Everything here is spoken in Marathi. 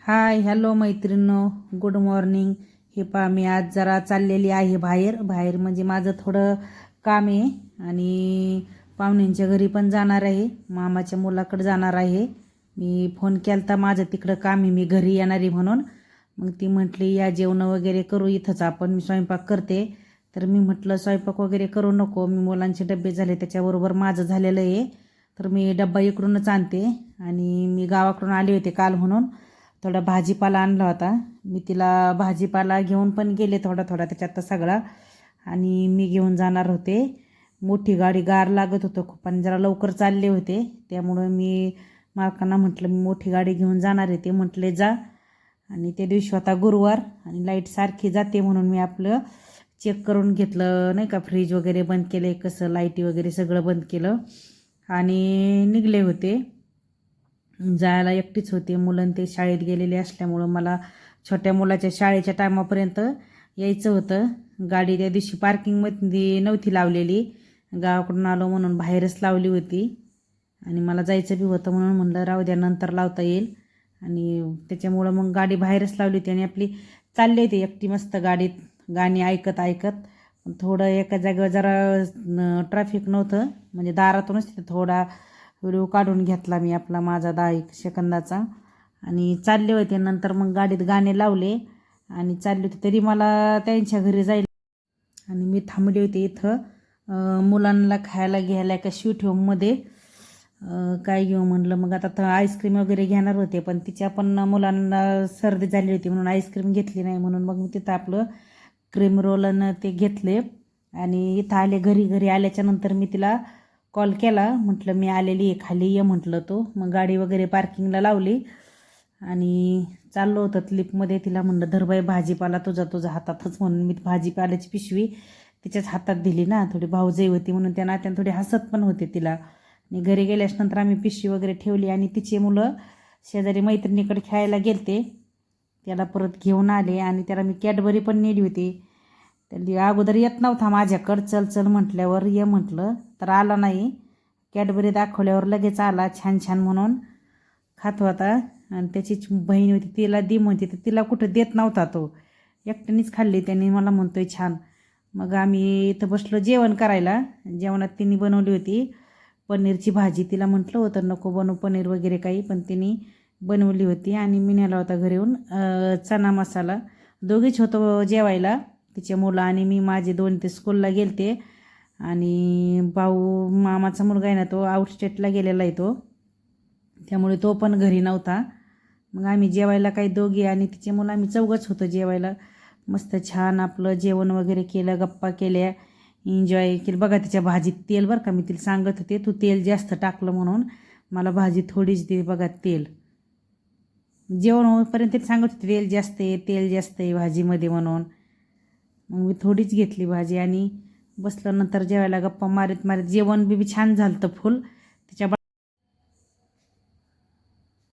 हाय हॅलो मैत्रिणींनो, गुड मॉर्निंग. हे पहा, मी आज जरा चाललेली आहे बाहेर बाहेर म्हणजे माझं थोडं काम आहे आणि पाहुण्यांच्या घरी पण जाणार आहे, मामाच्या मुलाकडे जाणार आहे. मी फोन केलता, माझं तिकडं काम आहे, मी घरी येणार आहे म्हणून. मग ती म्हटली या जेवण वगैरे करू इथंच आपण, मी स्वयंपाक करते. तर मी म्हटलं स्वयंपाक वगैरे करू नको, मी मुलांचे डबे झाले त्याच्याबरोबर माझं झालेलं आहे, तर मी डब्बा इकडूनच आणते. आणि मी गावाकडून आले होते काल म्हणून थोडा भाजीपाला आणला होता. मी तिला भाजीपाला घेऊन पण गेले थोडा थोडा त्याच्यात सगळा, आणि मी घेऊन जाणार होते. मोठी गाडी गार लागत होतं खूप आणि जरा लवकर चालले होते, त्यामुळं मी मालकांना म्हटलं मी मोठी गाडी घेऊन जाणार आहे. ते म्हटले जा. आणि त्या दिवशी होता गुरुवार आणि लाईट सारखी जाते म्हणून मी आपलं चेक करून घेतलं नाही का, फ्रीज वगैरे बंद केले, कसं लाईटी वगैरे सगळं बंद केलं आणि निघले होते. जायला एकटीच होते, मुलं ते शाळेत गेलेले असल्यामुळं मला छोट्या मुलाच्या शाळेच्या टायमापर्यंत यायचं होतं. गाडी त्या दिवशी पार्किंगमध्ये नव्हती लावलेली, गावाकडून आलो म्हणून बाहेरच लावली होती आणि मला जायचं बी होतं म्हणून म्हणलं राहू द्या नंतर लावता येईल. आणि त्याच्यामुळं मग गाडी बाहेरच लावली होती आणि आपली चालली होती एकटी मस्त गाडीत गाणी ऐकत ऐकत. थोडं एका जागेवर जरा ट्रॅफिक नव्हतं, म्हणजे दारातूनच तिथं थोडा व्हिडिओ काढून घेतला मी आपला माझा 10 सेकंदाचा आणि चालले होते. नंतर मग गाडीत गाणे लावले आणि चालले होते, तरी मला त्यांच्या घरी जायला आणि मी थांबले होते इथं मुलांना खायला घ्यायला एका स्वीट होममध्ये. काय घेऊ म्हणलं, मग आता आईस्क्रीम वगैरे घेणार होते, पण तिच्या पण मुलांना सर्दी झाली होती म्हणून आईस्क्रीम घेतली नाही, म्हणून मग मी तिथं आपलं क्रीम रोलनं ते घेतले. आणि इथं आले, घरी आल्याच्या नंतर मी तिला कॉल केला, म्हटलं मी आलेली आहे खाली ये म्हटलं. तो मग गाडी वगैरे पार्किंगला लावली आणि चाललो होतं लिफ्टमध्ये. तिला म्हणलं धरबाई भाजीपाला तुझा हातातच, म्हणून मी भाजीपाल्याची पिशवी तिच्याच हातात दिली ना. थोडी भाऊजाई होती म्हणून त्या नात्यानं थोडी हसत पण होते तिला. आणि घरी गेल्याच्यानंतर आम्ही पिशवी वगैरे ठेवली आणि तिचे मुलं शेजारी मैत्रिणीकडे खेळायला गेलते, त्याला परत घेऊन आले आणि त्याला मी कॅडबरी पण नेली होती. त्याला अगोदर येत नव्हता माझ्याकडं, चल चल म्हटल्यावर ये म्हटलं तर आला नाही. कॅडबरी दाखवल्यावर लगेच आला, छान छान म्हणून खात होता. आणि त्याची बहीण होती तिला दी म्हणते, तर तिला कुठं देत नव्हता, तो एकट्यानेच खाल्ली. त्यांनी मला म्हणतोय छान. मग आम्ही इथं बसलो जेवण करायला. जेवणात तिने बनवली होती पनीरची भाजी. तिला म्हटलं होतं नको बनवू पनीर वगैरे काही, पण तिने बनवली होती. आणि मी नेला होता घरी येऊन चना मसाला. दोघीच होतो जेवायला, तिचे मुलं आणि मी. माझे 2 ते स्कूलला गेलते आणि भाऊ मामाचा मुलगा आहे ना, तो आउटस्टेटला गेलेला आहे तो, त्यामुळे तो पण घरी नव्हता. मग आम्ही जेवायला काही दोघी आणि तिचे मुलं आम्ही चौघंच होतो जेवायला. मस्त छान आपलं जेवण वगैरे केलं, गप्पा केल्या, एन्जॉय केलं. बघा तिच्या भाजीत तेल, बरं का, मी तिला सांगत होते तू तेल जास्त टाकलं म्हणून, मला भाजी थोडीच दे. बघा तेल, जेवण होईपर्यंत तिला सांगत होते तेल जास्त आहे भाजीमध्ये म्हणून. मग मी थोडीच घेतली भाजी आणि बसलं. नंतर जेवायला गप्पा मारीत मारीत जेवण बी छान झालं तर फुल. तिच्या